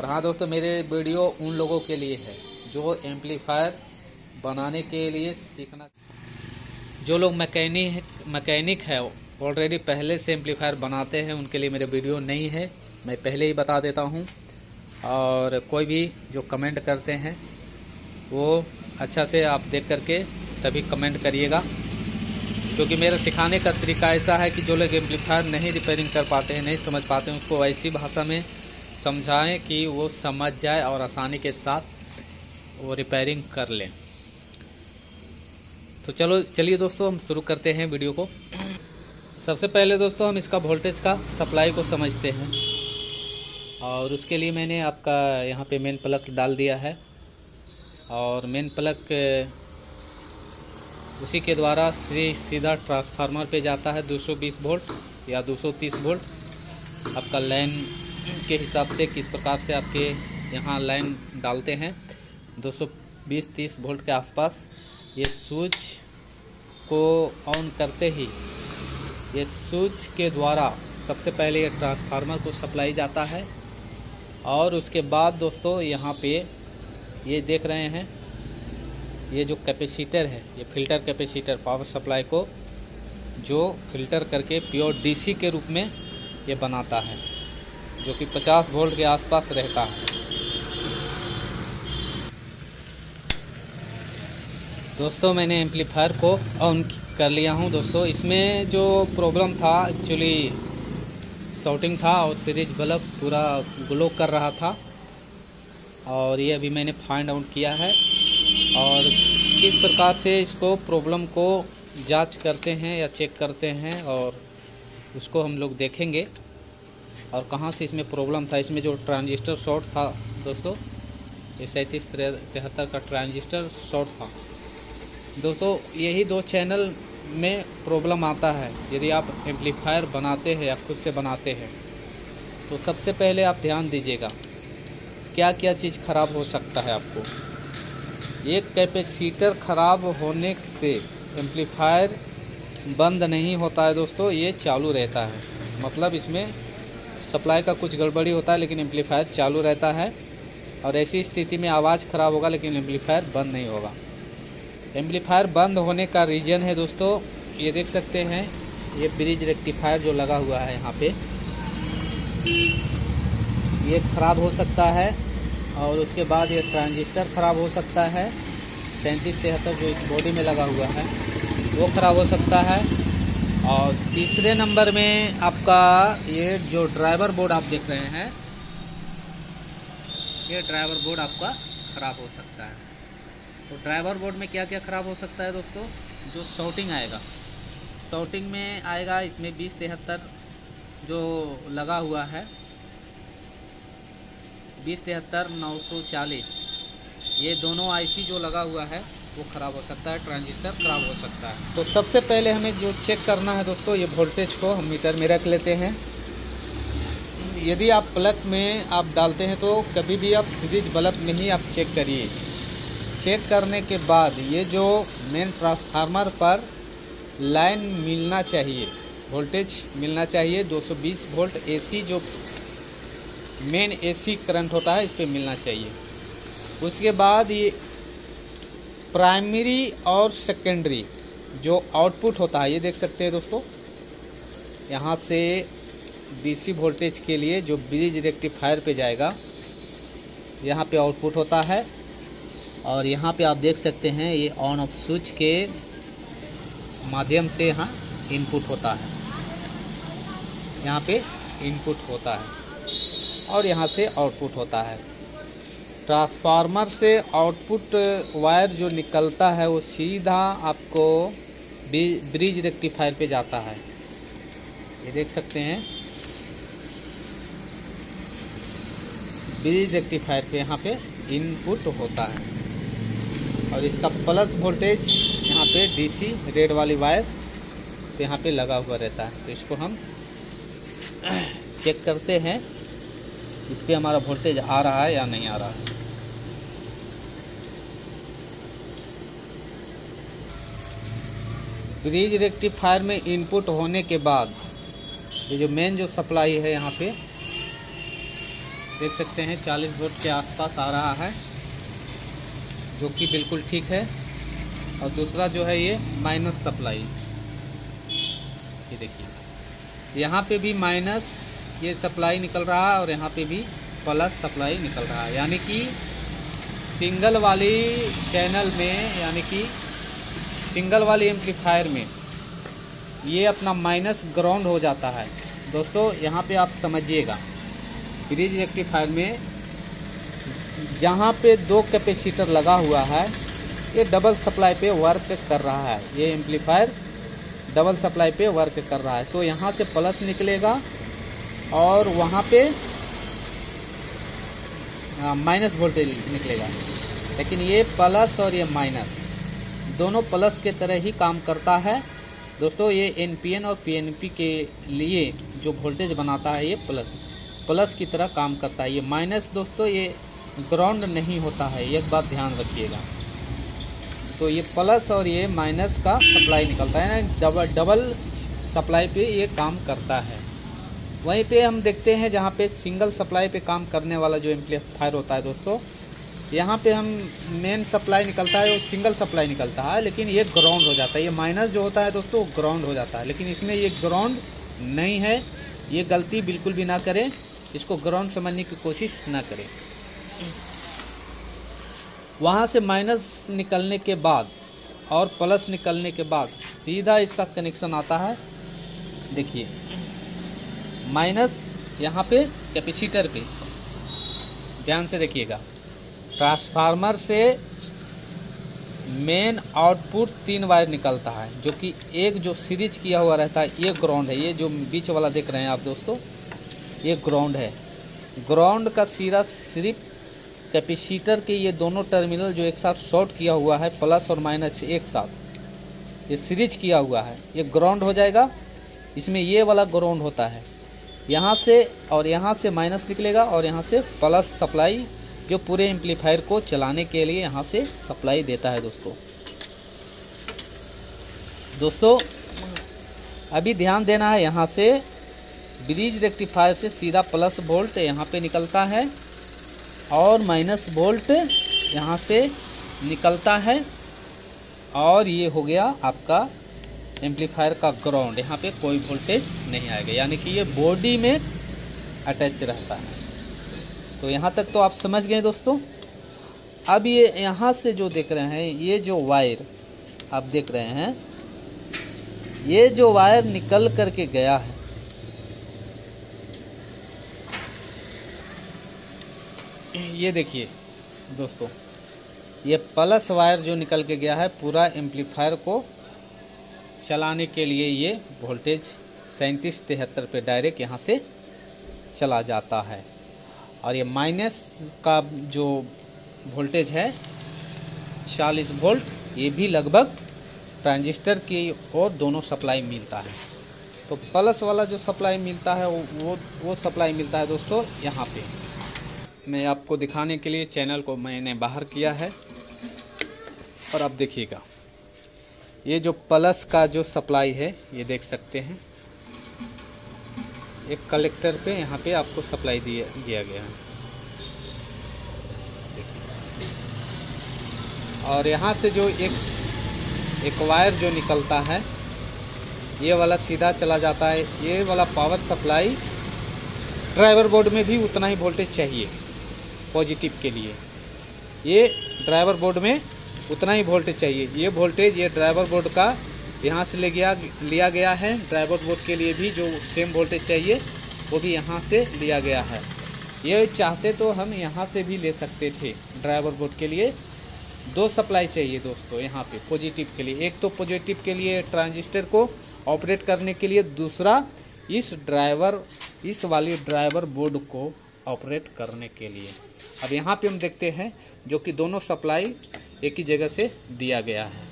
हाँ दोस्तों, मेरे वीडियो उन लोगों के लिए है जो एम्पलीफायर बनाने के लिए सीखना, जो लोग मैकेनिक है, ऑलरेडी पहले से एम्पलीफायर बनाते हैं, उनके लिए मेरे वीडियो नहीं है। मैं पहले ही बता देता हूँ। और कोई भी जो कमेंट करते हैं वो अच्छा से आप देख करके तभी कमेंट करिएगा, क्योंकि मेरा सिखाने का तरीका ऐसा है कि जो लोग एम्पलीफायर नहीं रिपेयरिंग कर पाते हैं, नहीं समझ पाते हैं, उसको ऐसी भाषा में समझाएं कि वो समझ जाए और आसानी के साथ वो रिपेयरिंग कर लें। तो चलिए दोस्तों, हम शुरू करते हैं वीडियो को। सबसे पहले दोस्तों हम इसका वोल्टेज का सप्लाई को समझते हैं, और उसके लिए मैंने आपका यहाँ पे मेन प्लग डाल दिया है, और मेन प्लग उसी के द्वारा सीधा ट्रांसफार्मर पे जाता है 220 वोल्ट या 230 वोल्ट। आपका लाइन के हिसाब से किस प्रकार से आपके यहाँ लाइन डालते हैं, 220-30 वोल्ट के आसपास। ये स्विच को ऑन करते ही ये स्विच के द्वारा सबसे पहले ये ट्रांसफार्मर को सप्लाई जाता है, और उसके बाद दोस्तों यहाँ पे ये देख रहे हैं, ये जो कैपेसिटर है, ये फिल्टर कैपेसिटर पावर सप्लाई को जो फिल्टर करके प्योर डीसी के रूप में ये बनाता है, जो कि 50 वोल्ट के आसपास रहता है। दोस्तों मैंने एम्पलीफायर को ऑन कर लिया हूँ। दोस्तों इसमें जो प्रॉब्लम था, एक्चुअली शॉर्टिंग था और सीरीज बल्ब पूरा ग्लो कर रहा था, और ये अभी मैंने फाइंड आउट किया है। और किस प्रकार से इसको प्रॉब्लम को जांच करते हैं या चेक करते हैं, और उसको हम लोग देखेंगे, और कहाँ से इसमें प्रॉब्लम था। इसमें जो ट्रांजिस्टर शॉर्ट था दोस्तों, ये 3773 का ट्रांजिस्टर शॉर्ट था दोस्तों। यही दो चैनल में प्रॉब्लम आता है यदि आप एम्पलीफायर बनाते हैं या खुद से बनाते हैं। तो सबसे पहले आप ध्यान दीजिएगा क्या क्या चीज़ ख़राब हो सकता है आपको। एक कैपेसिटर ख़राब होने से एम्पलीफायर बंद नहीं होता है दोस्तों, ये चालू रहता है। मतलब इसमें सप्लाई का कुछ गड़बड़ी होता है, लेकिन एम्पलीफायर चालू रहता है। और ऐसी स्थिति में आवाज़ ख़राब होगा लेकिन एम्पलीफायर बंद नहीं होगा। एम्पलीफायर बंद होने का रीज़न है दोस्तों, ये देख सकते हैं, ये ब्रिज रेक्टिफायर जो लगा हुआ है यहाँ पे, ये ख़राब हो सकता है। और उसके बाद ये ट्रांजिस्टर ख़राब हो सकता है, 3773 जो इस बॉडी में लगा हुआ है वो ख़राब हो सकता है। और तीसरे नंबर में आपका ये जो ड्राइवर बोर्ड आप देख रहे हैं, ये ड्राइवर बोर्ड आपका ख़राब हो सकता है। तो ड्राइवर बोर्ड में क्या क्या ख़राब हो सकता है दोस्तों, जो शॉर्टिंग आएगा, शॉर्टिंग में आएगा इसमें 2073 जो लगा हुआ है, 2073 940, ये दोनों आईसी जो लगा हुआ है वो ख़राब हो सकता है, ट्रांजिस्टर ख़राब हो सकता है। तो सबसे पहले हमें जो चेक करना है दोस्तों, ये वोल्टेज को हम मीटर में रख लेते हैं। यदि आप प्लग में आप डालते हैं तो कभी भी आप सीरीज बल्ब में ही आप चेक करिए। चेक करने के बाद ये जो मेन ट्रांसफार्मर पर लाइन मिलना चाहिए, वोल्टेज मिलना चाहिए 220 वोल्ट एसी, जो मेन एसी करंट होता है, इस पे मिलना चाहिए। उसके बाद ये प्राइमरी और सेकेंडरी जो आउटपुट होता है, ये देख सकते हैं दोस्तों, यहाँ से डीसी वोल्टेज के लिए जो ब्रिज रेक्टिफायर पे जाएगा, यहाँ पे आउटपुट होता है। और यहाँ पे आप देख सकते हैं ये ऑन ऑफ स्विच के माध्यम से यहाँ इनपुट होता है, यहाँ पे इनपुट होता है और यहाँ से आउटपुट होता है। ट्रांसफार्मर से आउटपुट वायर जो निकलता है वो सीधा आपको ब्रिज रेक्टिफायर पे जाता है, ये देख सकते हैं, ब्रिज रेक्टिफायर पे यहाँ पे इनपुट होता है। और इसका प्लस वोल्टेज यहाँ पे डीसी रेड वाली वायर तो यहाँ पे लगा हुआ रहता है। तो इसको हम चेक करते हैं, इस पे हमारा वोल्टेज आ रहा है या नहीं आ रहा है। ब्रिज रेक्टिफायर में इनपुट होने के बाद ये जो मेन जो सप्लाई है यहाँ पे, देख सकते हैं 40 वोल्ट के आसपास आ रहा है, जो कि बिल्कुल ठीक है। और दूसरा जो है ये माइनस सप्लाई, ये देखिए यहाँ पे भी माइनस ये सप्लाई निकल रहा है और यहाँ पे भी प्लस सप्लाई निकल रहा है। यानी कि सिंगल वाली चैनल में, यानी कि सिंगल वाली एम्पलीफायर में ये अपना माइनस ग्राउंड हो जाता है। दोस्तों यहाँ पे आप समझिएगा, ब्रिज रेक्टिफायर में जहाँ पे 2 कैपेसिटर लगा हुआ है ये डबल सप्लाई पे वर्क कर रहा है। ये एम्पलीफायर डबल सप्लाई पे वर्क कर रहा है, तो यहाँ से प्लस निकलेगा और वहाँ पे माइनस वोल्टेज निकलेगा। लेकिन ये प्लस और ये माइनस दोनों प्लस के तरह ही काम करता है दोस्तों। ये एनपीएन और पीएनपी के लिए जो वोल्टेज बनाता है ये प्लस की तरह काम करता है। ये माइनस दोस्तों ये ग्राउंड नहीं होता है, एक बात ध्यान रखिएगा। तो ये प्लस और ये माइनस का सप्लाई निकलता है ना, डबल सप्लाई पे ये काम करता है। वहीं पे हम देखते हैं जहाँ पे सिंगल सप्लाई पे काम करने वाला जो एम्पलीफायर होता है दोस्तों, यहाँ पे हम मेन सप्लाई निकलता है और सिंगल सप्लाई निकलता है, लेकिन ये ग्राउंड हो जाता है। ये माइनस जो होता है दोस्तों ग्राउंड हो जाता है, लेकिन इसमें ये ग्राउंड नहीं है। ये गलती बिल्कुल भी ना करें, इसको ग्राउंड समझने की कोशिश ना करें। वहाँ से माइनस निकलने के बाद और प्लस निकलने के बाद सीधा इसका कनेक्शन आता है। देखिए माइनस यहाँ पे कैपेसिटर पे, ध्यान से देखिएगा। ट्रांसफार्मर से मेन आउटपुट 3 वायर निकलता है, जो कि एक जो सीरीज किया हुआ रहता है ये ग्राउंड है। ये जो बीच वाला देख रहे हैं आप दोस्तों ये ग्राउंड है। ग्राउंड का सिरा सिर्फ कैपेसिटर के ये दोनों टर्मिनल जो एक साथ शॉर्ट किया हुआ है, प्लस और माइनस एक साथ ये सीरीज किया हुआ है, ये ग्राउंड हो जाएगा। इसमें ये वाला ग्राउंड होता है, यहाँ से और यहाँ से माइनस निकलेगा और यहाँ से प्लस सप्लाई जो पूरे एम्पलीफायर को चलाने के लिए यहाँ से सप्लाई देता है दोस्तों अभी ध्यान देना है। यहाँ से ब्रिज रेक्टिफायर से सीधा प्लस वोल्ट यहाँ पे निकलता है और माइनस वोल्ट यहाँ से निकलता है, और ये हो गया आपका एम्पलीफायर का ग्राउंड। यहाँ पे कोई वोल्टेज नहीं आएगा, यानी कि ये बॉडी में अटैच रहता है। तो यहाँ तक तो आप समझ गए दोस्तों। अब ये यहाँ से जो देख रहे हैं, ये जो वायर आप देख रहे हैं, ये जो वायर निकल करके गया है, ये देखिए दोस्तों, ये प्लस वायर जो निकल के गया है पूरा एम्पलीफायर को चलाने के लिए, ये वोल्टेज 3773 पे डायरेक्ट यहाँ से चला जाता है। और ये माइनस का जो वोल्टेज है 40 वोल्ट, ये भी लगभग ट्रांजिस्टर की ओर दोनों सप्लाई मिलता है। तो प्लस वाला जो सप्लाई मिलता है वो सप्लाई मिलता है दोस्तों यहाँ पे। मैं आपको दिखाने के लिए चैनल को मैंने बाहर किया है, और अब देखिएगा ये जो प्लस का जो सप्लाई है ये देख सकते हैं, एक कलेक्टर पे यहाँ पे आपको सप्लाई दिया गया है। और यहाँ से जो एक वायर जो निकलता है ये वाला सीधा चला जाता है। ये वाला पावर सप्लाई ड्राइवर बोर्ड में भी उतना ही वोल्टेज चाहिए पॉजिटिव के लिए, ये ड्राइवर बोर्ड में उतना ही वोल्टेज चाहिए। ये वोल्टेज ये ड्राइवर बोर्ड का यहाँ से लिया गया है। ड्राइवर बोर्ड के लिए भी जो सेम वोल्टेज चाहिए वो भी यहाँ से लिया गया है। ये चाहते तो हम यहाँ से भी ले सकते थे। ड्राइवर बोर्ड के लिए 2 सप्लाई चाहिए दोस्तों यहाँ पे पॉजिटिव के लिए। एक तो पॉजिटिव के लिए ट्रांजिस्टर को ऑपरेट करने के लिए, दूसरा इस वाली ड्राइवर बोर्ड को ऑपरेट करने के लिए। अब यहाँ पे हम देखते हैं जो कि दोनों सप्लाई एक ही जगह से दिया गया है।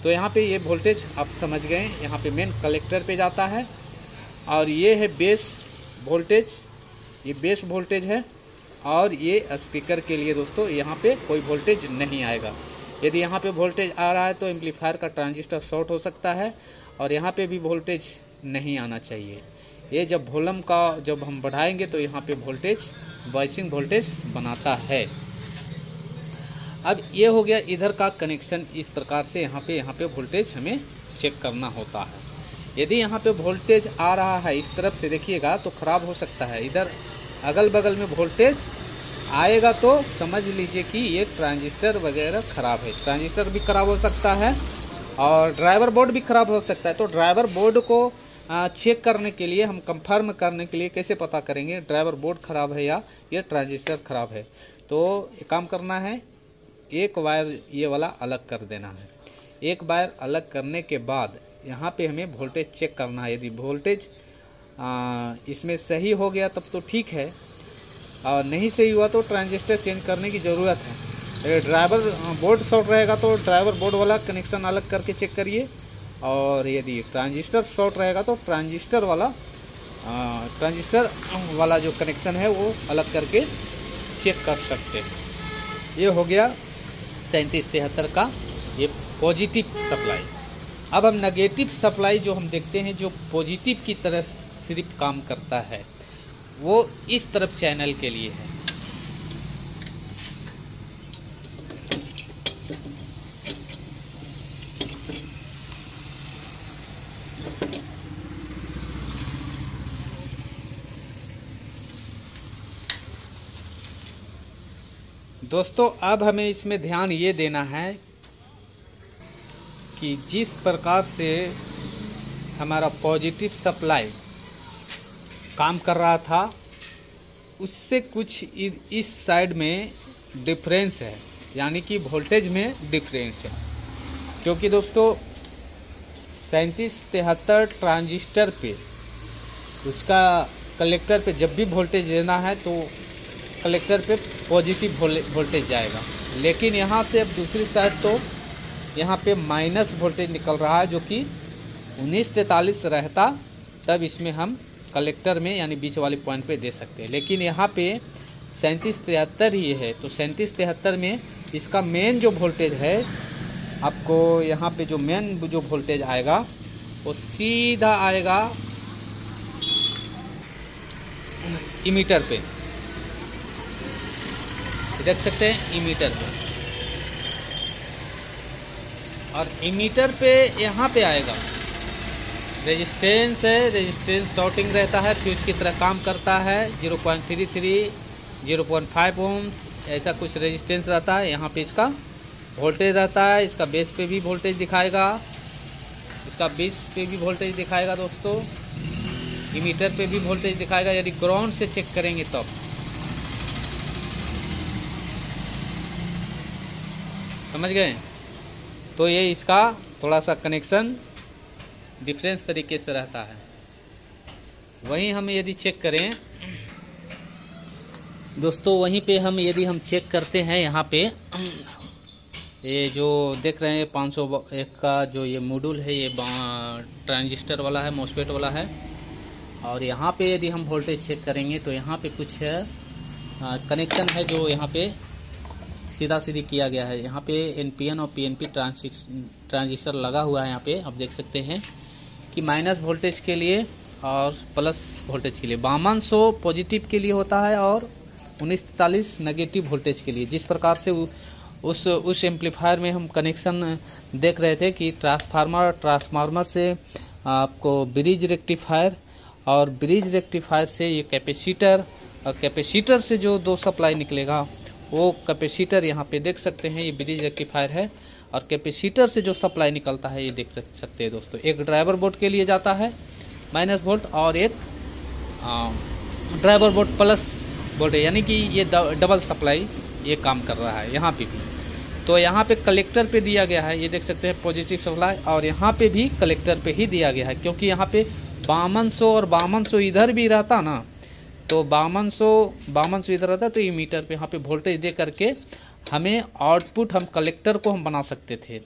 तो यहाँ पे ये वोल्टेज आप समझ गए, यहाँ पे मेन कलेक्टर पे जाता है, और ये है बेस वोल्टेज, ये बेस वोल्टेज है। और ये स्पीकर के लिए दोस्तों यहाँ पे कोई वोल्टेज नहीं आएगा। यदि यहाँ पे वोल्टेज आ रहा है तो एम्पलीफायर का ट्रांजिस्टर शॉर्ट हो सकता है, और यहाँ पे भी वोल्टेज नहीं आना चाहिए। ये जब वॉल्यूम का जब हम बढ़ाएंगे तो यहाँ पे वोल्टेज वॉइसिंग वोल्टेज बनाता है। अब ये हो गया इधर का कनेक्शन। इस प्रकार से यहाँ पे वोल्टेज हमें चेक करना होता है। यदि यहाँ पे वोल्टेज आ रहा है इस तरफ से देखिएगा तो खराब हो सकता है। इधर अगल बगल में वोल्टेज आएगा तो समझ लीजिए कि ये ट्रांजिस्टर वगैरह खराब है। ट्रांजिस्टर भी खराब हो सकता है और ड्राइवर बोर्ड भी खराब हो सकता है। तो ड्राइवर बोर्ड को चेक करने के लिए, हम कंफर्म करने के लिए कैसे पता करेंगे ड्राइवर बोर्ड खराब है या ये ट्रांजिस्टर खराब है? तो एक काम करना है, एक वायर ये वाला अलग कर देना है। एक वायर अलग करने के बाद यहाँ पे हमें वोल्टेज चेक करना है। यदि वोल्टेज इसमें सही हो गया तब तो ठीक है, और नहीं सही हुआ तो ट्रांजिस्टर चेंज करने की ज़रूरत है। ड्राइवर बोर्ड शॉर्ट रहेगा तो ड्राइवर बोर्ड वाला कनेक्शन अलग करके चेक करिए, और यदि ट्रांजिस्टर शॉर्ट रहेगा तो ट्रांजिस्टर वाला जो कनेक्शन है वो अलग करके चेक कर सकते हैं। ये हो गया 3773 का ये पॉजिटिव सप्लाई। अब हम नेगेटिव सप्लाई जो हम देखते हैं, जो पॉजिटिव की तरफ सिर्फ काम करता है, वो इस तरफ चैनल के लिए है। दोस्तों अब हमें इसमें ध्यान ये देना है कि जिस प्रकार से हमारा पॉजिटिव सप्लाई काम कर रहा था उससे कुछ इस साइड में डिफरेंस है, यानी कि वोल्टेज में डिफरेंस है। क्योंकि दोस्तों 3773 ट्रांजिस्टर पे उसका कलेक्टर पे जब भी वोल्टेज देना है तो कलेक्टर पे पॉजिटिव वोल्टेज जाएगा, लेकिन यहाँ से अब दूसरी साइड तो यहाँ पे माइनस वोल्टेज निकल रहा है, जो कि 1943 रहता तब इसमें हम कलेक्टर में यानी बीच वाले पॉइंट पे दे सकते हैं। लेकिन यहाँ पे 3773 ही है, तो 3773 में इसका मेन जो वोल्टेज है, आपको यहाँ पे जो मेन जो वोल्टेज आएगा वो सीधा आएगा इमीटर पे, देख सकते हैं इमीटर पे, और इमीटर पे यहाँ पे आएगा रेजिस्टेंस है। रेजिस्टेंस शॉर्टिंग रहता है, फ्यूज की तरह काम करता है। 0.33 0.5 ओम्स ऐसा कुछ रेजिस्टेंस रहता है। यहाँ पे इसका वोल्टेज रहता है, इसका बेस पे भी वोल्टेज दिखाएगा, इसका बेस पे भी वोल्टेज दिखाएगा दोस्तों, इमीटर पे भी वोल्टेज दिखाएगा। यदि ग्राउंड से चेक करेंगे तब समझ गए। तो ये इसका थोड़ा सा कनेक्शन डिफरेंस तरीके से रहता है। वहीं हम यदि चेक करें दोस्तों, वहीं पे हम यदि हम चेक करते हैं, यहाँ पे ये जो देख रहे हैं 501 का जो ये मॉड्यूल है, ये ट्रांजिस्टर वाला है, मॉसफेट वाला है। और यहाँ पे यदि हम वोल्टेज चेक करेंगे तो यहाँ पे कुछ कनेक्शन है जो यहाँ पे सीधा सीधी किया गया है। यहाँ पे एनपीएन और पीएनपी ट्रांजिस्टर लगा हुआ है। यहाँ पे आप देख सकते हैं कि माइनस वोल्टेज के लिए और प्लस वोल्टेज के लिए। 5200 पॉजिटिव के लिए होता है और 1943 नेगेटिव वोल्टेज के लिए। जिस प्रकार से उस एम्पलीफायर में हम कनेक्शन देख रहे थे कि ट्रांसफार्मर से आपको ब्रिज रेक्टिफायर, और ब्रिज रेक्टिफायर से ये कैपेसिटर, और कैपेसिटर से जो दो सप्लाई निकलेगा वो कैपेसिटर यहाँ पे देख सकते हैं, ये ब्रिज रेक्टिफायर है। और कैपेसिटर से जो सप्लाई निकलता है ये देख सकते हैं दोस्तों। एक ड्राइवर बोर्ड के लिए जाता है माइनस वोल्ट, और एक ड्राइवर बोर्ड प्लस वोल्ट, यानी कि ये डबल सप्लाई ये काम कर रहा है यहाँ पे भी। तो यहाँ पे कलेक्टर पे दिया गया है, ये देख सकते हैं पॉजिटिव सप्लाई, और यहाँ पे भी कलेक्टर पे ही दिया गया है। क्योंकि यहाँ पे 5200 और 5200 इधर भी रहता ना, तो 5200 इधर रहता, तो ये मीटर पे यहाँ पे वोल्टेज दे करके हमें आउटपुट, हम कलेक्टर को हम बना सकते थे।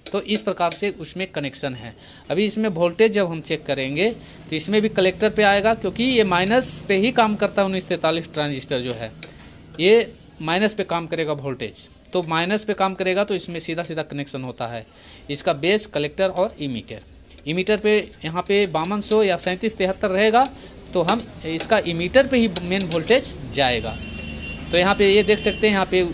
तो इस प्रकार से उसमें कनेक्शन है। अभी इसमें वोल्टेज जब हम चेक करेंगे तो इसमें भी कलेक्टर पे आएगा, क्योंकि ये माइनस पे ही काम करता है। 1943 ट्रांजिस्टर जो है ये माइनस पे काम करेगा वोल्टेज, तो माइनस पे काम करेगा तो इसमें सीधा सीधा कनेक्शन होता है। इसका बेस, कलेक्टर और इमीटर, इमीटर पे यहाँ पे 5200 या 3773 रहेगा तो हम इसका इमीटर पे ही मेन वोल्टेज जाएगा। तो यहाँ पे ये देख सकते हैं, यहाँ पे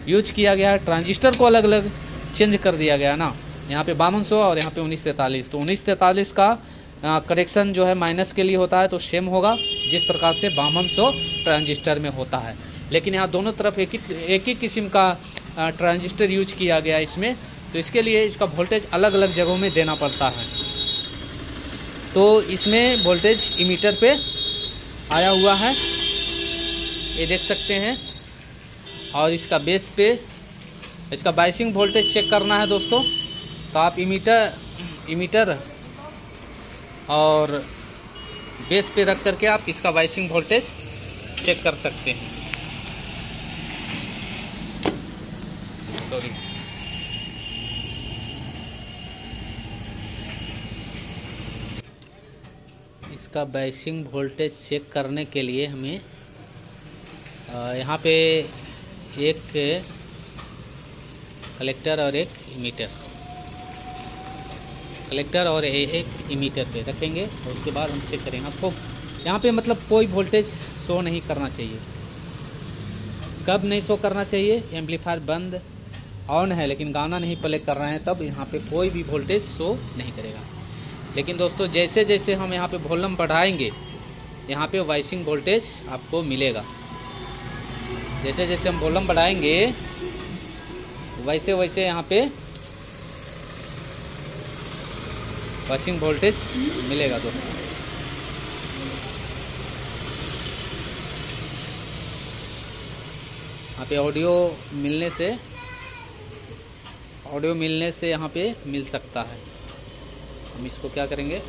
यूज किया गया है, ट्रांजिस्टर को अलग अलग चेंज कर दिया गया ना, यहाँ पे 5200 और यहाँ पे 1943। तो 1943 का करेक्शन जो है माइनस के लिए होता है, तो सेम होगा जिस प्रकार से 5200 ट्रांजिस्टर में होता है। लेकिन यहाँ दोनों तरफ एक ही किस्म का ट्रांजिस्टर यूज किया गया इसमें, तो इसके लिए इसका वोल्टेज अलग अलग जगहों में देना पड़ता है। तो इसमें वोल्टेज इमीटर पे आया हुआ है, ये देख सकते हैं। और इसका बेस पे इसका बाइसिंग वोल्टेज चेक करना है दोस्तों, तो आप इमीटर और बेस पे रख करके आप इसका बाइसिंग वोल्टेज चेक कर सकते हैं। सॉरी, इसका बाइसिंग वोल्टेज चेक करने के लिए हमें यहाँ पे एक कलेक्टर और एक इमीटर पे रखेंगे और उसके बाद हम चेक करेंगे। आपको यहाँ पे मतलब कोई वोल्टेज शो नहीं करना चाहिए। कब नहीं शो करना चाहिए? एम्पलीफायर बंद ऑन है लेकिन गाना नहीं प्ले कर रहे हैं, तब यहाँ पे कोई भी वोल्टेज शो नहीं करेगा। लेकिन दोस्तों जैसे जैसे हम यहाँ पे वॉल्यूम बढ़ाएंगे, यहाँ पे वाइसिंग वोल्टेज आपको मिलेगा। जैसे जैसे हम वॉल्यूम बढ़ाएंगे वैसे वैसे यहाँ पे वाइसिंग वोल्टेज मिलेगा दोस्तों। यहाँ पे ऑडियो मिलने से यहाँ पे मिल सकता है। हम इसको क्या करेंगे,